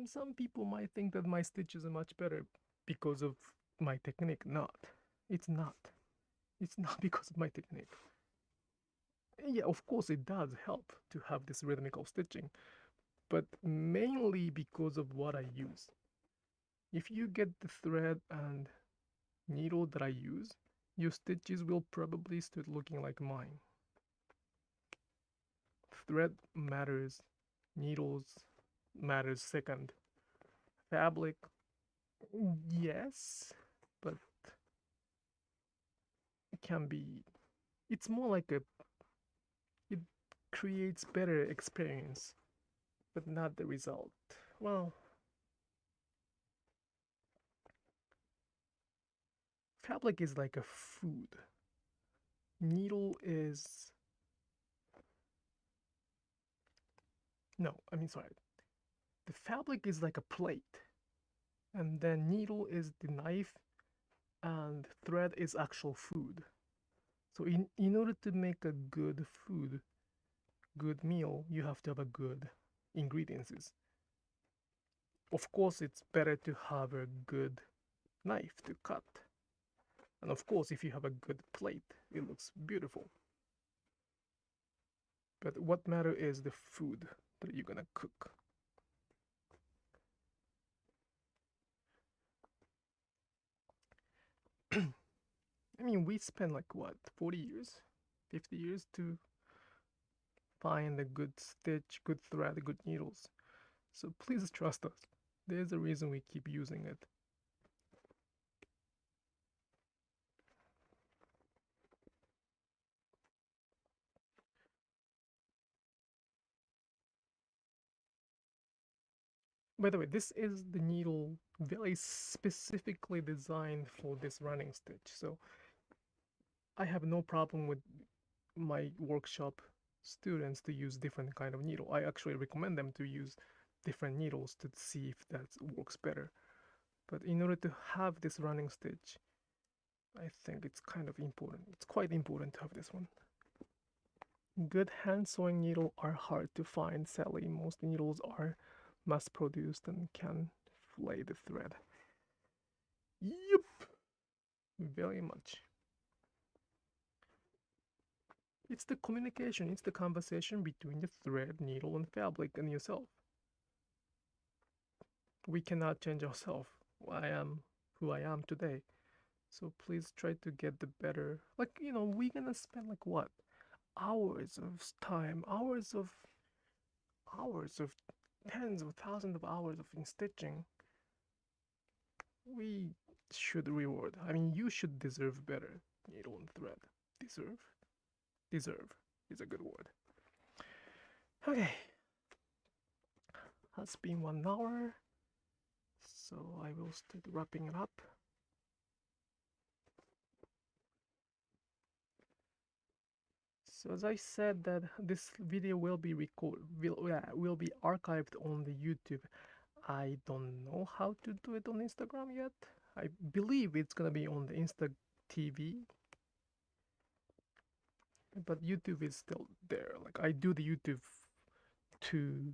some people might think that my stitches are much better because of my technique. Not. It's not. It's not because of my technique. Yeah, of course it does help to have this rhythmical stitching, but mainly because of what I use. If you get the thread and needle that I use, your stitches will probably start looking like mine. Thread matters, needles matters second. Fabric, yes, but it can be, it's more like it creates better experience, but not the result. Well, fabric is like a food. Needle is, no, I mean, sorry. The fabric is like a plate, and then needle is the knife, and thread is actual food. So in order to make a good food, good meal, you have to have a good ingredients. Of course, it's better to have a good knife to cut. And of course, if you have a good plate, it looks beautiful. But what matter is the food that you're gonna cook. I mean, we spent like what, 40 years, 50 years to find a good stitch, good thread, good needles. So please trust us. There's a reason we keep using it. By the way, this is the needle very specifically designed for this running stitch. So I have no problem with my workshop students to use different kind of needle. I actually recommend them to use different needles to see if that works better. But in order to have this running stitch, I think it's kind of important. It's quite important to have this one. Good hand sewing needle are hard to find, sadly. Most needles are mass produced and can flay the thread. Yep, very much. It's the communication, it's the conversation between the thread, needle, and fabric and yourself. We cannot change ourselves. I am who I am today. So please try to get the better. Like, we're gonna spend like what? Hours of time, hours of tens of thousands of hours of stitching. We should reward. I mean, you should deserve better. Needle and thread. Deserve? Deserve is a good word. Okay. Has been 1 hour. So I will start wrapping it up. So as I said that this video will be will be archived on the YouTube. I don't know how to do it on Instagram yet. I believe it's gonna be on the Insta TV, but YouTube is still there. Like I do the YouTube to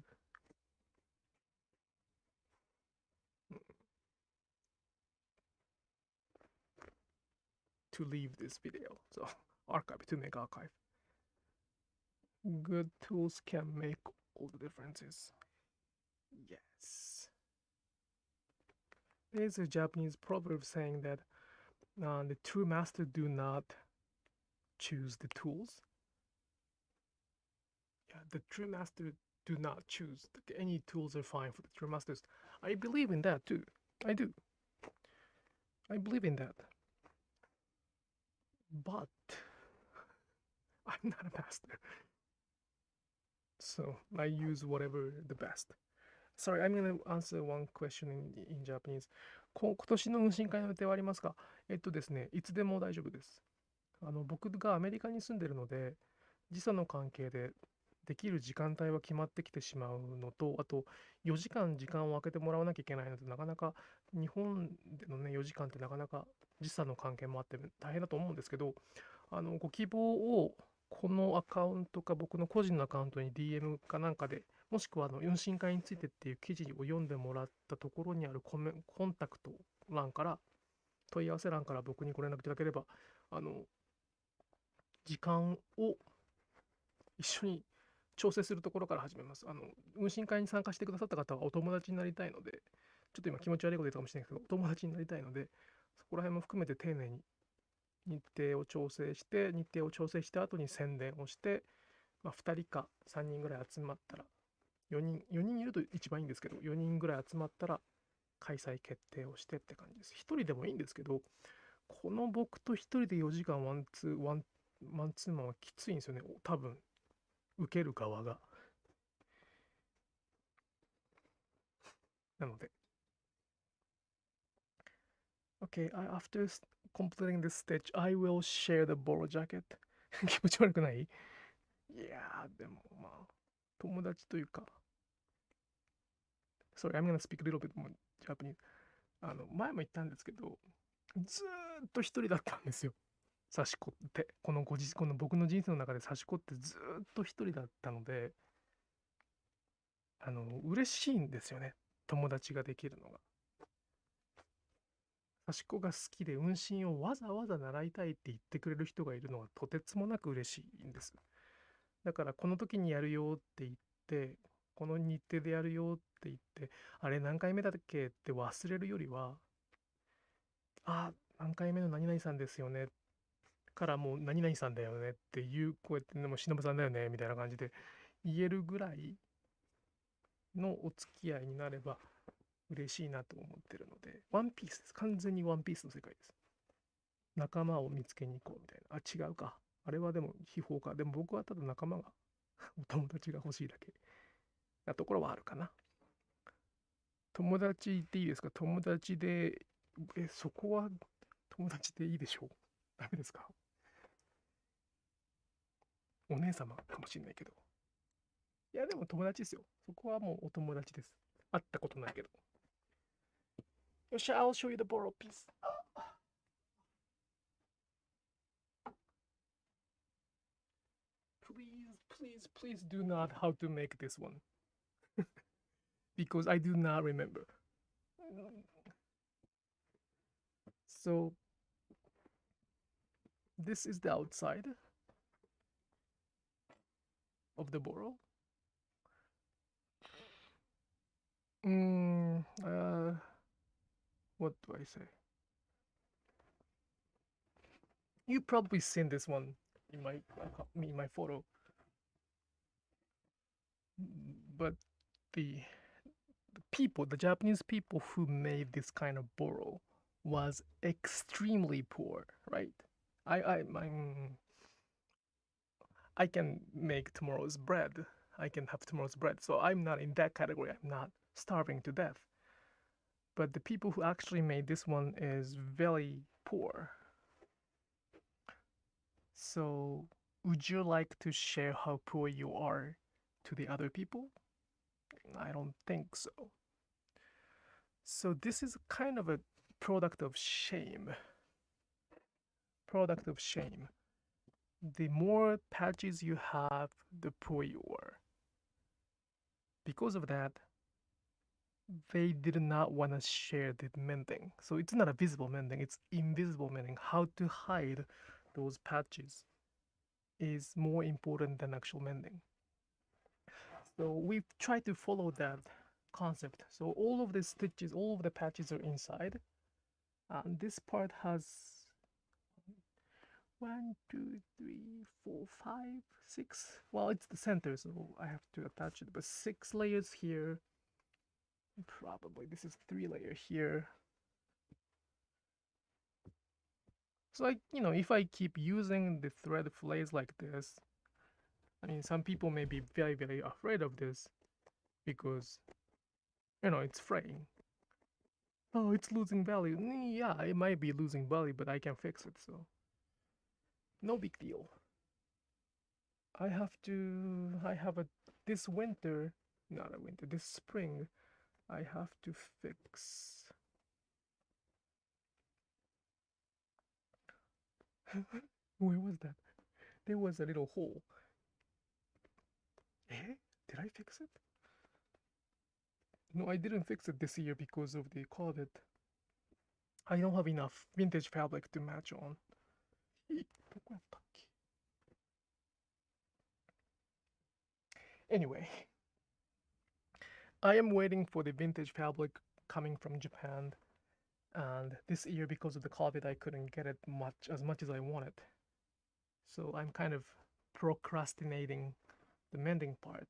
leave this video. So archive to make archive. Good tools can make all the differences. Yes. There's a Japanese proverb saying that the true master do not choose the tools. Yeah, the true master do not choose. Any tools are fine for the true masters. I believe in that too. I do. I believe in that. But I'm not a master. So I use whatever the best. Sorry, I'm gonna answer one question in Japanese. 今年の運針会の予定はありますか？ですね、いつでも大丈夫です。僕がアメリカに住んでるので、時差の関係でできる時間帯は決まってきてしまうのと、あと4時間時間を空けてもらわなきゃいけないので、なかなか日本でのね、4時間ってなかなか時差の関係もあって大変だと思うんですけど、ご希望をこのアカウントか僕の個人のアカウントに DM かなんかで、もしくは運針会についてっていう記事を読んでもらったところにあるコンタクト欄から、問い合わせ欄から僕にご連絡いただければ、時間を一緒に調整するところから始めます。運針会に参加してくださった方はお友達になりたいので、ちょっと今気持ち悪いこと言ったかもしれないけど、お友達になりたいので、そこら辺も含めて丁寧に日程を調整した後に宣伝をして、2人か3人ぐらい集まったら、4人いると一番いいんですけど、4人ぐらい集まったら開催決定をしてって感じです。1人でもいいんですけど、この僕と1人で4時間マンツーマンはきついんですよね。多分、受ける側が。なので。Okay, after completing this stitch, I will share the Boro jacket. 気持ち悪くない？いやー、でもまあ、友達というか、Sorry, I'm gonna speak a little bit more Japanese. 前も言ったんですけど、ずーっと一人だったんですよ。サシコって。この僕の人生の中でサシコってずーっと一人だったので、嬉しいんですよね。友達ができるのが。サシコが好きで運針をわざわざ習いたいって言ってくれる人がいるのはとてつもなく嬉しいんです。だからこの時にやるよって言って、この日程でやるよって言って、あれ何回目だっけって忘れるよりは、何回目の何々さんですよねからもう何々さんだよねっていう、こうやってでも忍さんだよねみたいな感じで言えるぐらいのお付き合いになれば嬉しいなと思ってるので、ワンピースです。完全にワンピースの世界です。仲間を見つけに行こうみたいな。違うか。あれはでも秘宝か。でも僕はただ仲間が、お友達が欲しいだけなところはあるかな。友達っていいですか？友達で、そこは友達でいいでしょう？ダメですか？お姉様かもしれないけど。いや、でも友達ですよ。そこはもうお友達です。会ったことないけど。よっしゃ、I'll show you the borrow piece. Please do not how to make this one. Because I do not remember. So, this is the outside of the borrow. What do I say? You've probably seen this one in my photo, but the the Japanese people who made this kind of boro was extremely poor, right? I can make tomorrow's bread. I can have tomorrow's bread. So I'm not in that category. I'm not starving to death. but the people who actually made this one is very poor. So, would you like to share how poor you are to the other people? I don't think so. So, this is kind of a product of shame. Product of shame. The more patches you have, the poorer you are. Because of that, they did not want to share the mending. So it's not a visible mending, it's invisible mending. How to hide those patches is more important than actual mending. So we've tried to follow that concept. So all of the stitches, all of the patches are inside. And this part has 1, 2, 3, 4, 5, 6. Well, it's the center, so I have to attach it. But 6 layers here. Probably this is 3 layer here. So if I keep using the thread flays like this, I mean, some people may be very, very afraid of this because, it's fraying. Oh, it's losing value. Yeah, it might be losing value, but I can fix it, so no big deal. I have this winter, not a winter, this spring, I have to fix. Where was that? There was a little hole. Eh? Did I fix it? No, I didn't fix it this year because of the COVID. I don't have enough vintage fabric to match on. Anyway, I am waiting for the vintage fabric coming from Japan, and this year because of the COVID I couldn't get it as much as I wanted. So I'm kind of procrastinating the mending part.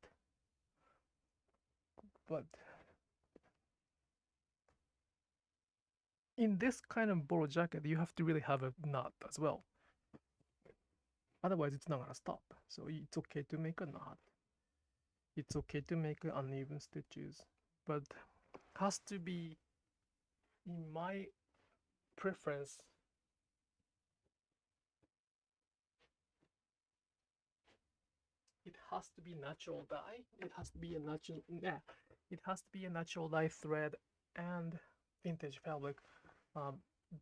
But in this kind of Boro jacket, you have to really have a knot as well. Otherwise, it's not gonna stop. So it's okay to make a knot. It's okay to make uneven stitches, but has to be, in my preference, it has to be natural dye. It has to be a natural dye thread and vintage fabric,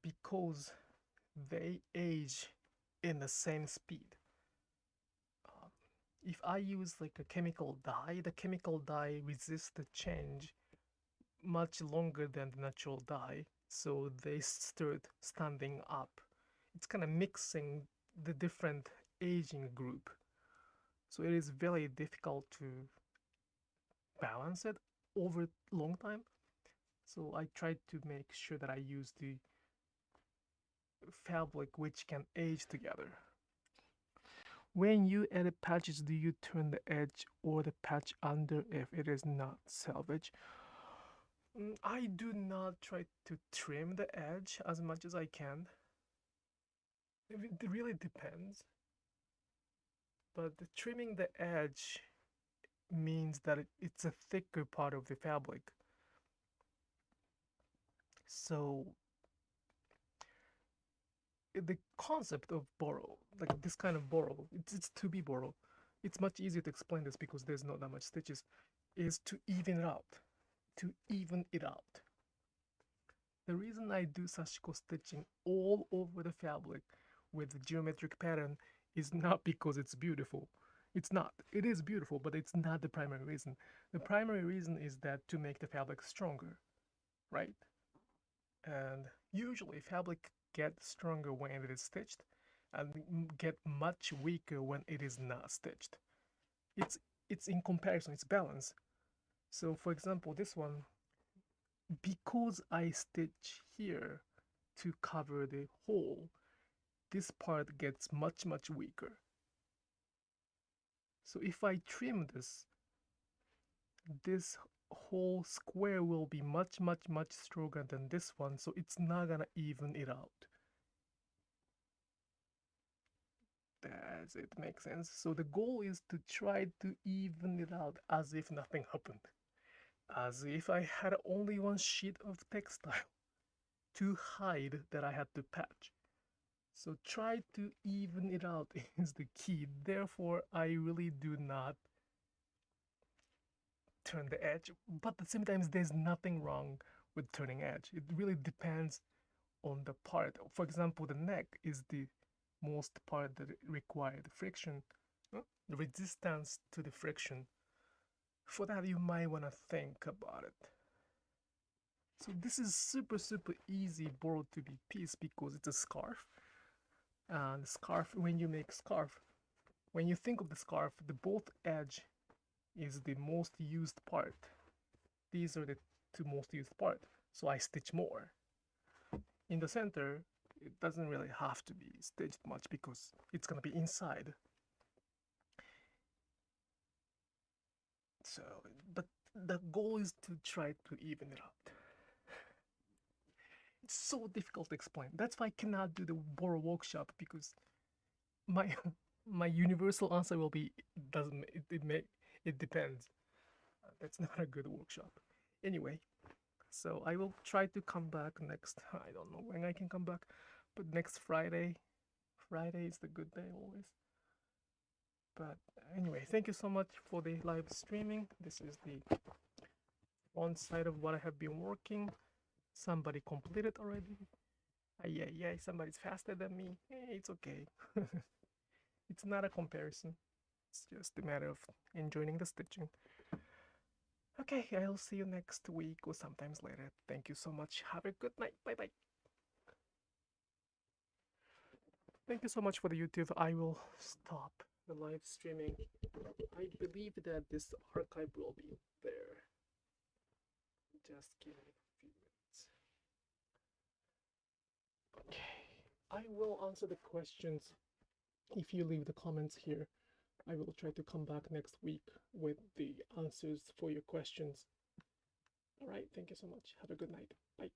because they age in the same speed. If I use like a chemical dye, the chemical dye resists the change much longer than the natural dye, so they start standing up. It's kind of mixing the different aging group, so it is very difficult to balance it over long time. So I tried to make sure that I use the fabric which can age together. When you edit patches, do you turn the edge or the patch under if it is not salvage? I do not try to trim the edge as much as I can. It really depends. But trimming the edge means that it's a thicker part of the fabric. So the concept of Boro, like this kind of Boro, it's to be Boro. It's much easier to explain this because there's not that much stitches, is to even it out. To even it out. The reason I do Sashiko stitching all over the fabric with geometric pattern is not because it's beautiful. It's not. It is beautiful, but it's not the primary reason. The primary reason is that to make the fabric stronger, right? And usually fabric gets stronger when it is stitched and get much weaker when it is not stitched. It's in comparison, it's balance. So for example, this one, because I stitch here to cover the hole, this part gets much weaker. So if I trim this whole square will be much stronger than this one, so it's not gonna even it out. Does it make sense? So the goal is to try to even it out as if nothing happened. as if I had only one sheet of textile to hide that I had to patch. So try to even it out is the key. Therefore, I really do not turn the edge. But at the same time, there's nothing wrong with turning edge. It really depends on the part. For example, the neck is the most part that require the friction, the resistance to the friction. For that, you might want to think about it. So this is super easy Boro to be piece because it's a scarf. And scarf, when you make scarf, when you think of the scarf, the both edge is the most used part. These are the two most used part. So I stitch more. In the center, it doesn't really have to be stitched much because it's gonna be inside. So, but the goal is to try to even it out. It's so difficult to explain. That's why I cannot do the Boro workshop because my my universal answer will be it depends. That's not a good workshop. Anyway, so I will try to come back next. I don't know when I can come back, but next Friday. Friday is the good day always. But anyway, thank you so much for the live streaming. This is the one side of what I have been working. Somebody completed already. Yeah, somebody's faster than me. It's okay. It's not a comparison. It's just a matter of enjoying the stitching. Okay, I'll see you next week or sometimes later. Thank you so much. Have a good night. Bye bye. Thank you so much for the YouTube. I will stop the live streaming. I believe that this archive will be there. Just give me a few minutes. Okay, I will answer the questions if you leave the comments here. I will try to come back next week with the answers for your questions. All right, thank you so much. Have a good night. Bye.